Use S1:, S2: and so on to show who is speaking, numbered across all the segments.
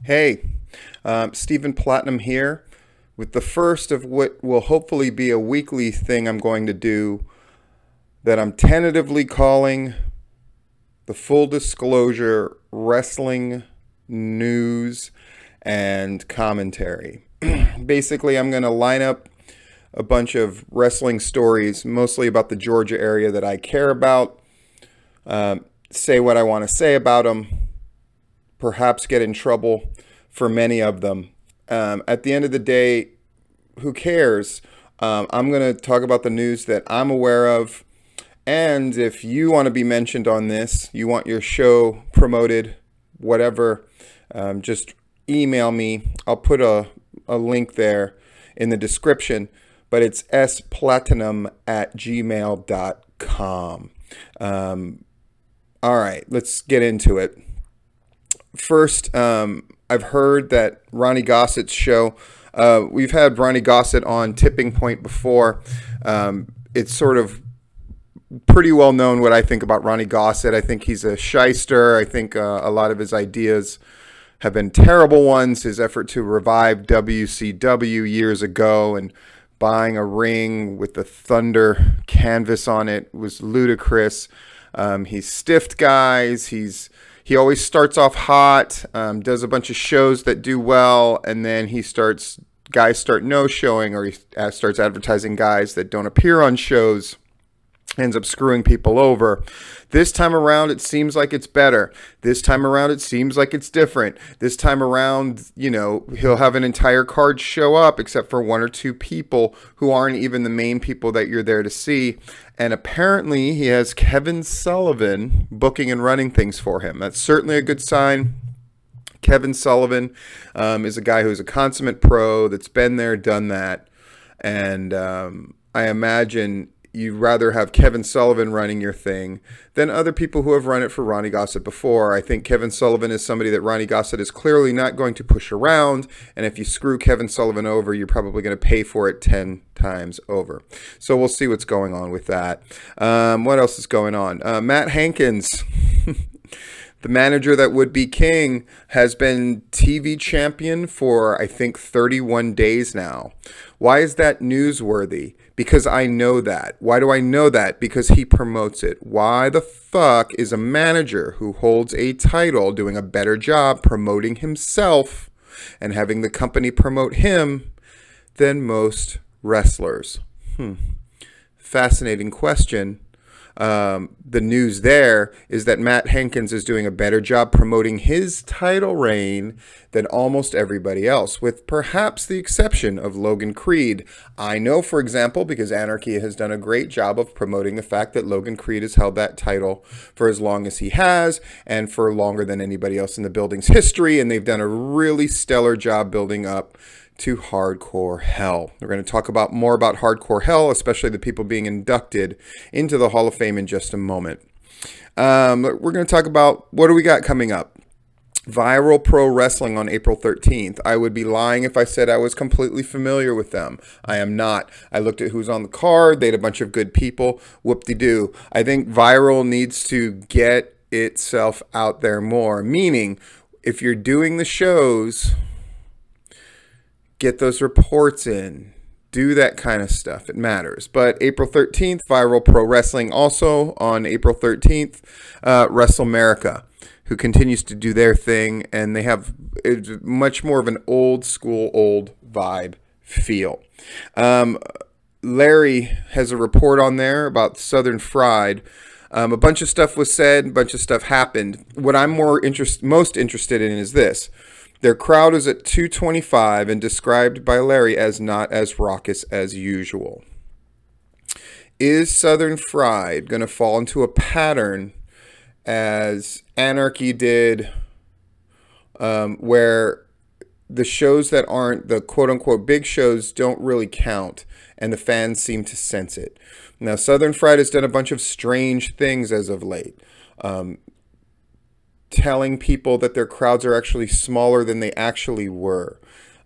S1: Hey, Stephen Platinum here with the first of what will hopefully be a weekly thing I'm going to do that I'm tentatively calling the Full Disclosure Wrestling News and Commentary. Basically, I'm going to line up a bunch of wrestling stories, mostly about the Georgia area that I care about, say what I want to say about them, perhaps get in trouble for many of them. At the end of the day, who cares? I'm going to talk about the news that I'm aware of. And if you want to be mentioned on this, you want your show promoted, whatever, just email me. I'll put a link there in the description, but it's splatinum@gmail.com. All right, let's get into it. First, I've heard that Ronnie Gosset's show, we've had Ronnie Gosset on Tipping Point before. It's sort of pretty well known what I think about Ronnie Gosset. I think he's a shyster. I think a lot of his ideas have been terrible ones. His effort to revive WCW years ago and buying a ring with the Thunder canvas on it was ludicrous. He's stiffed guys. He always starts off hot, does a bunch of shows that do well, and then guys start no-showing, or he starts advertising guys that don't appear on shows, ends up screwing people over. This time around, it seems like it's better. This time around, it seems like it's different. This time around, he'll have an entire card show up except for one or two people who aren't even the main people that you're there to see. And apparently, he has Kevin Sullivan booking and running things for him. That's certainly a good sign. Kevin Sullivan is a guy who's a consummate pro that's been there, done that. And I imagine you'd rather have Kevin Sullivan running your thing than other people who have run it for Ronnie Gosset before. I think Kevin Sullivan is somebody that Ronnie Gosset is clearly not going to push around, and if you screw Kevin Sullivan over, you're probably going to pay for it 10 times over. So we'll see what's going on with that. What else is going on? Matt Hankins, the manager that would be king, has been TV champion for, I think, 31 days now. Why is that newsworthy? Because I know that. Why do I know that? Because he promotes it. Why the fuck is a manager who holds a title doing a better job promoting himself and having the company promote him than most wrestlers? Fascinating question. The news there is that Matt Hankins is doing a better job promoting his title reign than almost everybody else, with perhaps the exception of Logan Creed. I know, for example, because Anarchy has done a great job of promoting the fact that Logan Creed has held that title for as long as he has and for longer than anybody else in the building's history, and they've done a really stellar job building up to Hardcore Hell. We're going to talk more about Hardcore Hell, especially the people being inducted into the Hall of Fame in just a moment. We're going to talk about what do we got coming up. Viral Pro Wrestling on April 13th. I would be lying if I said I was completely familiar with them. I am not. I looked at who's on the card. They had a bunch of good people. Whoop-de-doo. I think Viral needs to get itself out there more. Meaning, if you're doing the shows, get those reports in. Do that kind of stuff. It matters. But April 13th, Viral Pro Wrestling. Also on April 13th, WrestleMerica, who continues to do their thing. And they have much more of an old school, old vibe feel. Larry has a report on there about Southern Fried. A bunch of stuff was said. A bunch of stuff happened. What I'm most interested in is this. Their crowd is at 225 and described by Larry as not as raucous as usual. Is Southern Fried going to fall into a pattern as Anarchy did, where the shows that aren't the quote-unquote big shows don't really count, and the fans seem to sense it? Now, Southern Fried has done a bunch of strange things as of late. Telling people that their crowds are actually smaller than they actually were.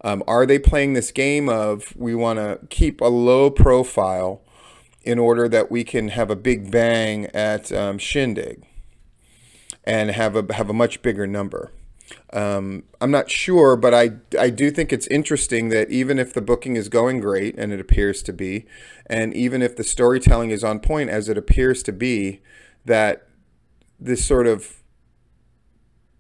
S1: Are they playing this game of we want to keep a low profile in order that we can have a big bang at Shindig? and have a much bigger number. I'm not sure, but I do think it's interesting that even if the booking is going great, and it appears to be, and even if the storytelling is on point, as it appears to be, that this sort of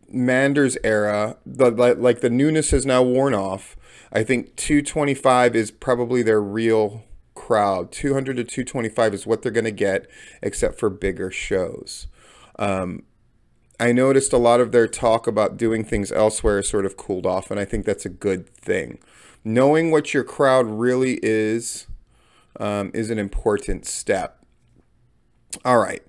S1: Manders era, like the newness has now worn off. I think 225 is probably their real crowd. 200 to 225 is what they're going to get, except for bigger shows. I noticed a lot of their talk about doing things elsewhere sort of cooled off, and I think that's a good thing. Knowing what your crowd really is an important step. All right.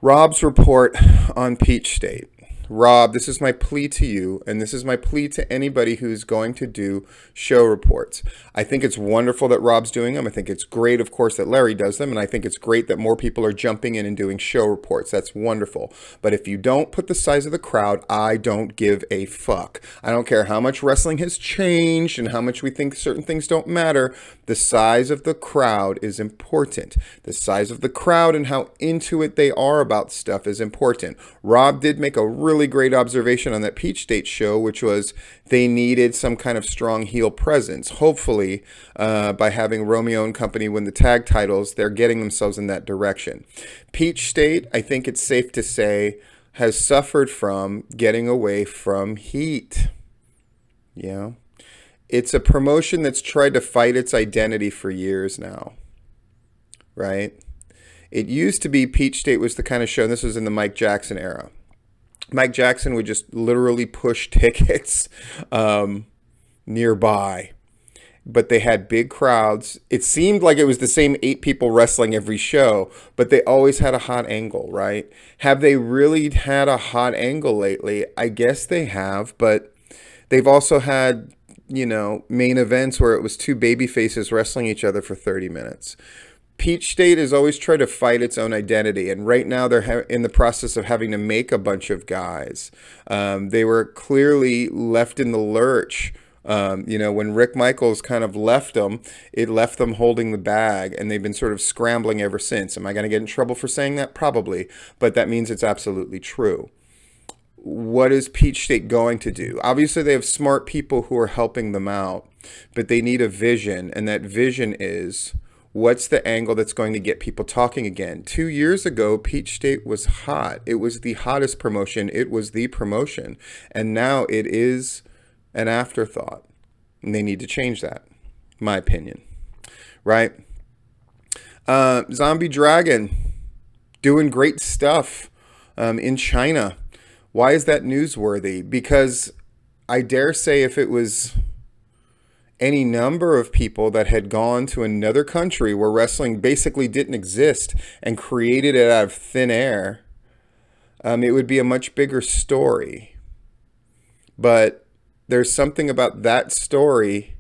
S1: Rob's report on Peachstate. Rob, this is my plea to you, and this is my plea to anybody who's going to do show reports. I think it's wonderful that Rob's doing them. I think it's great, of course, that Larry does them, and I think it's great that more people are jumping in and doing show reports. That's wonderful. But if you don't put the size of the crowd, I don't give a fuck. I don't care how much wrestling has changed and how much we think certain things don't matter. The size of the crowd is important. The size of the crowd and how into it they are about stuff is important. Rob did make a really great observation on that Peachstate show, which was they needed some kind of strong heel presence. Hopefully, by having Romeo and company win the tag titles, they're getting themselves in that direction. Peachstate, I think it's safe to say, has suffered from getting away from heat. Yeah. It's a promotion that's tried to fight its identity for years now, right? It used to be Peachstate was the kind of show, and this was in the Mike Jackson era. Mike Jackson would just literally push tickets nearby, but they had big crowds. It seemed like it was the same 8 people wrestling every show, but they always had a hot angle, right? Have they really had a hot angle lately? I guess they have, but they've also had, you know, main events where it was 2 baby faces wrestling each other for 30 minutes. Peachstate has always tried to fight its own identity, and right now they're in the process of having to make a bunch of guys. They were clearly left in the lurch. You know, when Rick Michaels kind of left them, it left them holding the bag, and they've been sort of scrambling ever since. Am I going to get in trouble for saying that? Probably, but that means it's absolutely true. What is Peachstate going to do? Obviously, they have smart people who are helping them out, but they need a vision, and that vision is, what's the angle that's going to get people talking again? 2 years ago, Peachstate was hot. It was the hottest promotion. It was the promotion. And now it is an afterthought. And they need to change that, my opinion. Right? Zombie Dragon, doing great stuff in China. Why is that newsworthy? Because I dare say if it was any number of people that had gone to another country where wrestling basically didn't exist and created it out of thin air, it would be a much bigger story. But there's something about that story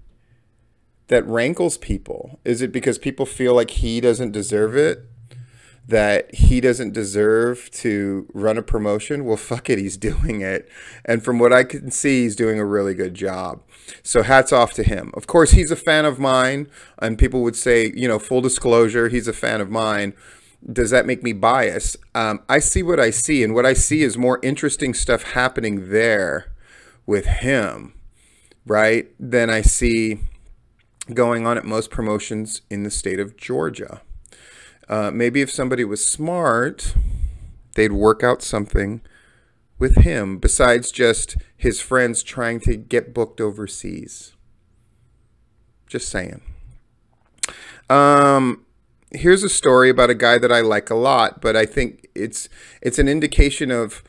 S1: that rankles people. Is it because people feel like he doesn't deserve it? That he doesn't deserve to run a promotion? Well, fuck it, he's doing it. And from what I can see, he's doing a really good job. So hats off to him. Of course, he's a fan of mine, and people would say, you know, full disclosure, he's a fan of mine. Does that make me biased? I see what I see, and what I see is more interesting stuff happening there with him, right, than I see going on at most promotions in the state of Georgia. Maybe if somebody was smart, they'd work out something with him besides just his friends trying to get booked overseas. Just saying. Here's a story about a guy that I like a lot, but I think it's an indication of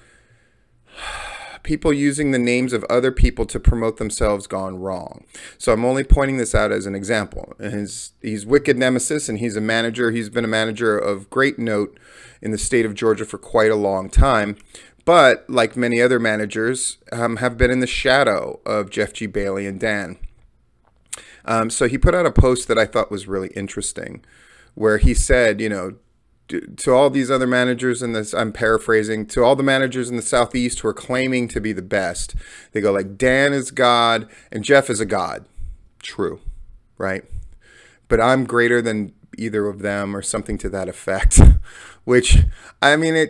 S1: people using the names of other people to promote themselves gone wrong. So I'm only pointing this out as an example. He's Wicked Nemesis, and he's a manager. He's been a manager of great note in the state of Georgia for quite a long time. But like many other managers, have been in the shadow of Jeff G. Bailey and Dan. So he put out a post that I thought was really interesting, where he said, you know, to all these other managers in this, I'm paraphrasing, to all the managers in the Southeast who are claiming to be the best, they go like, Dan is God and Jeff is a god. True, right? But I'm greater than either of them, or something to that effect. Which, I mean,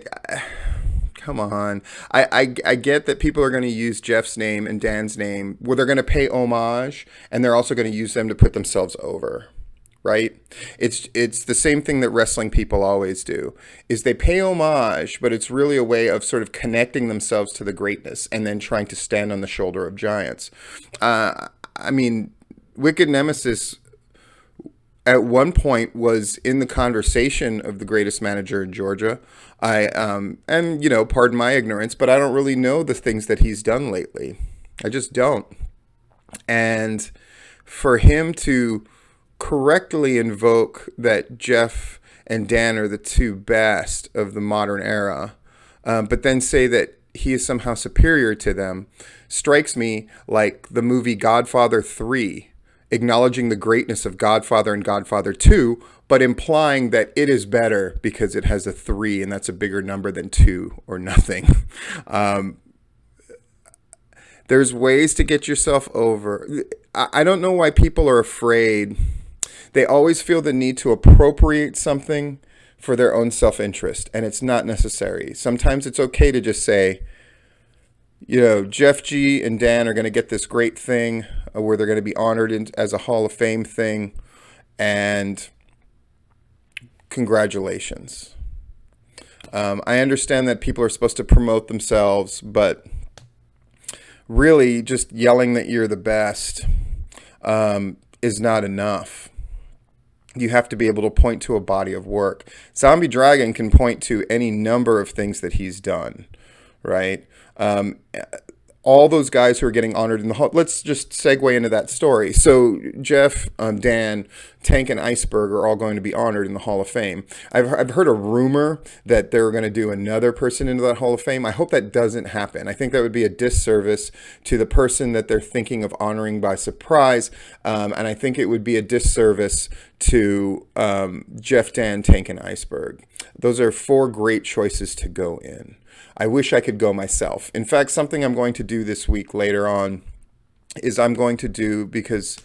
S1: Come on. I get that people are going to use Jeff's name and Dan's name where they're going to pay homage, and they're also going to use them to put themselves over, right? It's the same thing that wrestling people always do, is they pay homage, but it's really a way of sort of connecting themselves to the greatness and then trying to stand on the shoulder of giants. I mean, Wicked Nemesis at one point was in the conversation of the greatest manager in Georgia. And, you know, pardon my ignorance, but I don't really know the things that he's done lately. I just don't. And for him to correctly invoke that Jeff and Dan are the two best of the modern era, but then say that he is somehow superior to them, strikes me like the movie Godfather 3, acknowledging the greatness of Godfather and Godfather 2, but implying that it is better because it has a 3, and that's a bigger number than 2 or nothing. There's ways to get yourself over. I don't know why people are afraid. They always feel the need to appropriate something for their own self-interest, and it's not necessary. Sometimes it's okay to just say, you know, Jeff G and Dan are going to get this great thing where they're going to be honored as a Hall of Fame thing, and congratulations. I understand that people are supposed to promote themselves, but really just yelling that you're the best is not enough. You have to be able to point to a body of work. Zombie Dragon can point to any number of things that he's done, right? All those guys who are getting honored in the hall. Let's just segue into that story. So Jeff, Dan, Tank, and Iceberg are all going to be honored in the Hall of Fame. I've heard a rumor that they're going to do another person into that Hall of Fame. I hope that doesn't happen. I think that would be a disservice to the person that they're thinking of honoring by surprise. And I think it would be a disservice to Jeff, Dan, Tank, and Iceberg. Those are 4 great choices to go in. I wish I could go myself. In fact, something I'm going to do this week later on is I'm going to do, because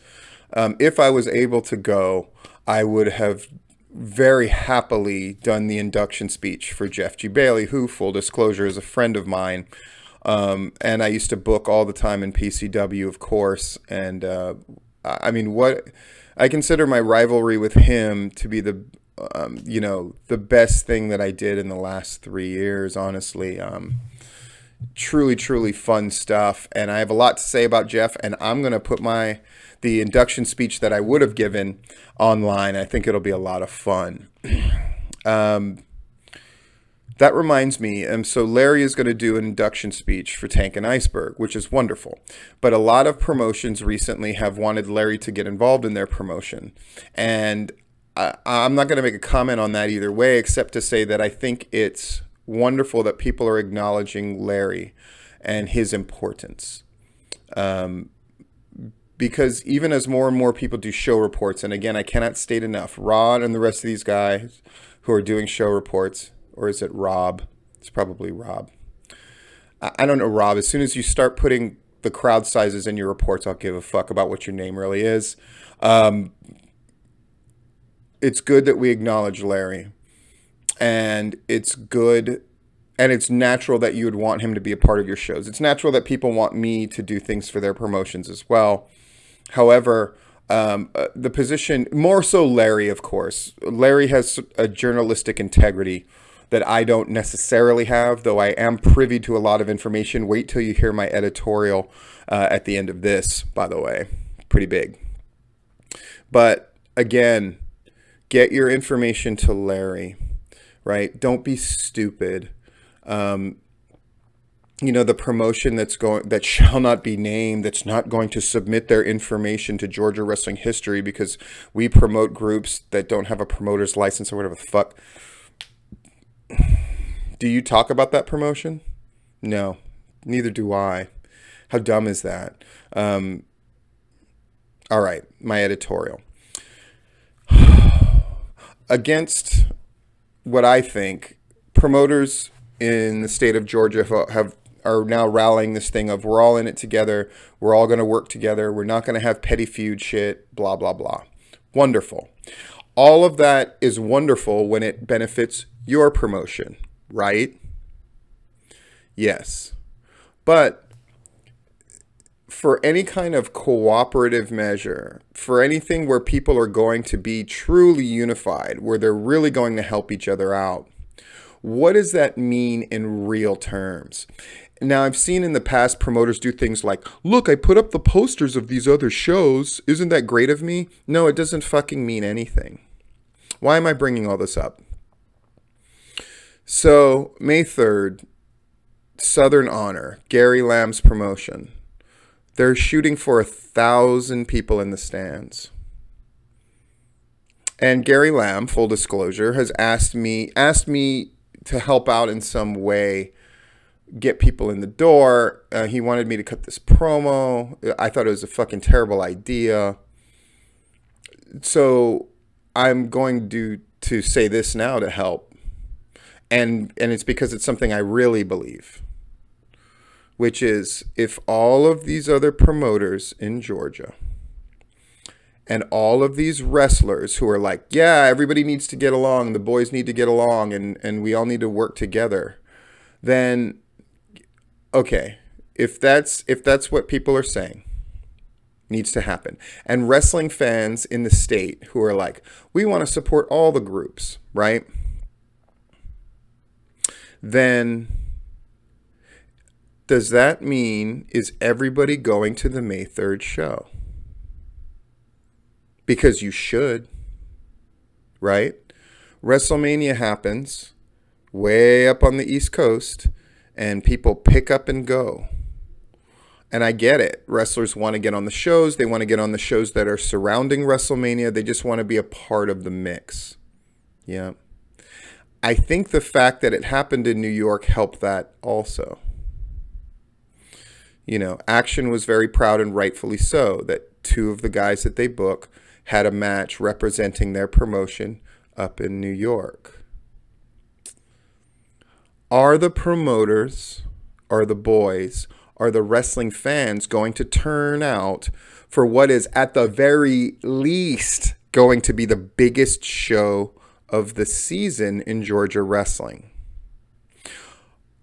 S1: if I was able to go, I would have very happily done the induction speech for Jeff G. Bailey, who, full disclosure, is a friend of mine. And I used to book all the time in PCW, of course. And I mean, what I consider my rivalry with him to be the you know, the best thing that I did in the last 3 years, honestly. Truly fun stuff. And I have a lot to say about Jeff, and I'm going to put the induction speech that I would have given online. I think it'll be a lot of fun. That reminds me, so Larry is going to do an induction speech for Tank and Iceberg, which is wonderful. But a lot of promotions recently have wanted Larry to get involved in their promotion. And I'm not going to make a comment on that either way, except to say that I think it's wonderful that people are acknowledging Larry and his importance. Because even as more and more people do show reports, and again, I cannot state enough, Rod and the rest of these guys who are doing show reports, or is it Rob? It's probably Rob. I don't know, Rob. As soon as you start putting the crowd sizes in your reports, I'll give a fuck about what your name really is. It's good that we acknowledge Larry, and it's good, and it's natural that you would want him to be a part of your shows. It's natural that people want me to do things for their promotions as well. However, the position, more so Larry, of course. Larry has a journalistic integrity that I don't necessarily have, though I am privy to a lot of information. Wait till you hear my editorial at the end of this, by the way. Pretty big. But again, get your information to Larry, right? Don't be stupid. You know, the promotion that shall not be named, that's not going to submit their information to Georgia Wrestling History because we promote groups that don't have a promoter's license or whatever the fuck. Do you talk about that promotion? No, neither do I. How dumb is that? All right, my editorial. Against what I think, promoters in the state of Georgia are now rallying this thing of we're all in it together, we're all going to work together, we're not going to have petty feud shit, blah, blah, blah. Wonderful. All of that is wonderful when it benefits your promotion, right? Yes. But for any kind of cooperative measure, for anything where people are going to be truly unified, where they're really going to help each other out, what does that mean in real terms? Now, I've seen in the past promoters do things like, look, I put up the posters of these other shows. Isn't that great of me? No, it doesn't fucking mean anything. Why am I bringing all this up? So, May 3rd, Southern Honor, Gary Lamb's promotion. They're shooting for 1,000 people in the stands. And Gary Lamb, full disclosure, has asked me to help out in some way, get people in the door. He wanted me to cut this promo. I thought it was a fucking terrible idea. So I'm going to say this now to help. And it's because it's something I really believe. Which is, if all of these other promoters in Georgia and all of these wrestlers who are like, yeah, everybody needs to get along, the boys need to get along, and we all need to work together, then, okay, if that's what people are saying needs to happen, and wrestling fans in the state who are like, we want to support all the groups, right? Then does that mean, is everybody going to the May 3rd show? Because you should, right? WrestleMania happens way up on the East Coast, and people pick up and go. And I get it. Wrestlers want to get on the shows. They want to get on the shows that are surrounding WrestleMania. They just want to be a part of the mix. Yeah. I think the fact that it happened in New York helped that also. You know, Action was very proud, and rightfully so, that two of the guys that they book had a match representing their promotion up in New York. Are the promoters, are the boys, are the wrestling fans going to turn out for what is at the very least going to be the biggest show of the season in Georgia wrestling?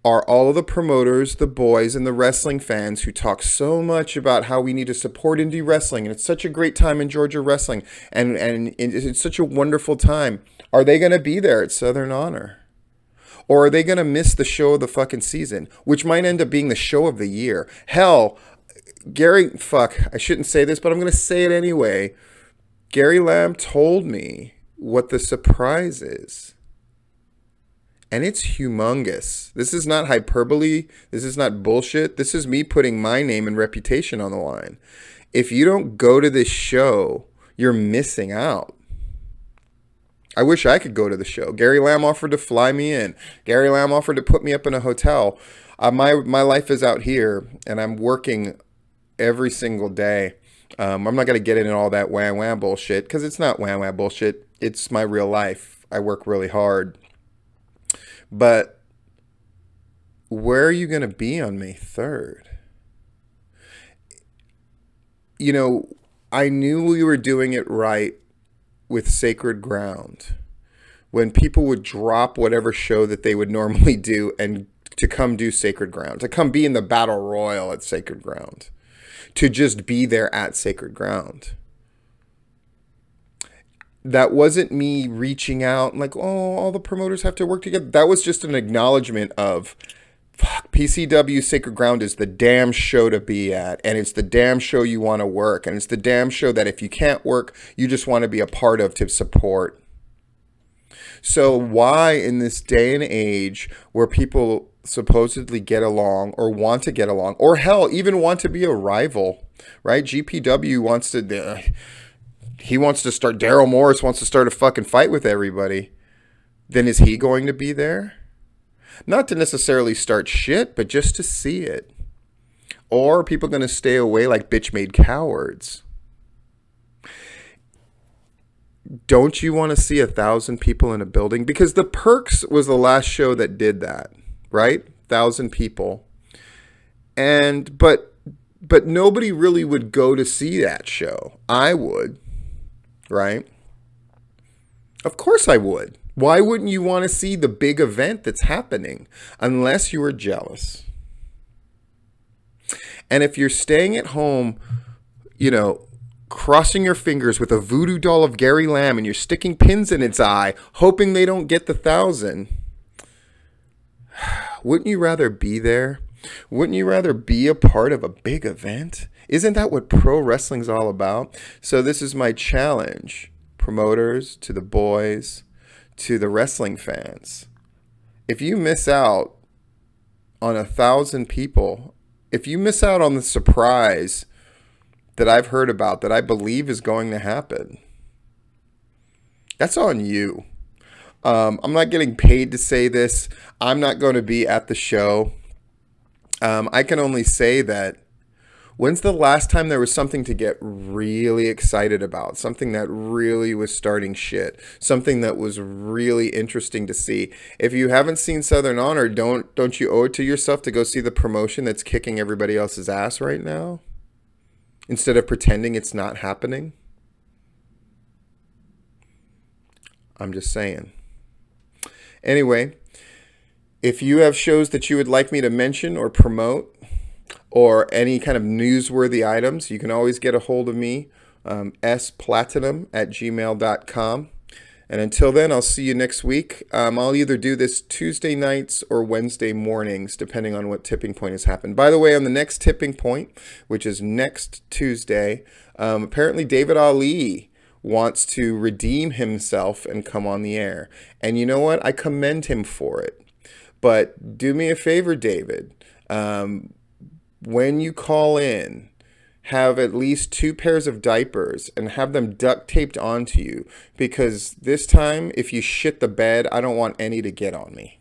S1: Are all of the promoters, the boys, and the wrestling fans who talk so much about how we need to support indie wrestling, and it's such a great time in Georgia wrestling, and it's such a wonderful time, are they going to be there at Southern Honor? Or are they going to miss the show of the fucking season, which might end up being the show of the year? Hell, I shouldn't say this, but I'm going to say it anyway. Gary Lamb told me what the surprise is. And it's humongous. This is not hyperbole. This is not bullshit. This is me putting my name and reputation on the line. If you don't go to this show, you're missing out. I wish I could go to the show. Gary Lamb offered to fly me in. Gary Lamb offered to put me up in a hotel. My life is out here, and I'm working every single day. I'm not going to get into all that wham-wham bullshit, because it's not wham-wham bullshit. It's my real life. I work really hard. But where are you going to be on May 3rd? You know, I knew we were doing it right with Sacred Ground. When people would drop whatever show that they would normally do and to come do Sacred Ground, to come be in the Battle Royal at Sacred Ground, to just be there at Sacred Ground. That wasn't me reaching out and like, oh, all the promoters have to work together. That was just an acknowledgement of, fuck, PCW Sacred Ground is the damn show to be at. And it's the damn show you want to work. And it's the damn show that if you can't work, you just want to be a part of to support. So why in this day and age where people supposedly get along or want to get along, or hell, even want to be a rival, right? GPW wants to... he wants to start, Daryl Morris wants to start a fucking fight with everybody, then is he going to be there? Not to necessarily start shit, but just to see it. Or are people going to stay away like bitch-made cowards? Don't you want to see 1,000 people in a building? Because the Perks was the last show that did that, right? 1,000 people. But nobody really would go to see that show. I would. Right? Of course I would. Why wouldn't you want to see the big event that's happening unless you were jealous? And if you're staying at home, you know, crossing your fingers with a voodoo doll of Gary Lamb and you're sticking pins in its eye, hoping they don't get the 1,000, wouldn't you rather be there? Wouldn't you rather be a part of a big event? Isn't that what pro wrestling's all about? So this is my challenge, promoters, to the boys, to the wrestling fans. If you miss out on 1,000 people, if you miss out on the surprise that I've heard about, that I believe is going to happen, that's on you. I'm not getting paid to say this. I'm not going to be at the show. I can only say that, when's the last time there was something to get really excited about? Something that really was starting shit. Something that was really interesting to see. If you haven't seen Southern Honor, don't you owe it to yourself to go see the promotion that's kicking everybody else's ass right now? Instead of pretending it's not happening? I'm just saying. Anyway, if you have shows that you would like me to mention or promote, or any kind of newsworthy items, you can always get a hold of me, splatinum@gmail.com. And until then, I'll see you next week. I'll either do this Tuesday nights or Wednesday mornings, depending on what tipping point has happened. By the way, on the next tipping point, which is next Tuesday, apparently David Ali wants to redeem himself and come on the air. And you know what? I commend him for it. But do me a favor, David. When you call in, have at least 2 pairs of diapers and have them duct taped onto you, because this time, if you shit the bed, I don't want any to get on me.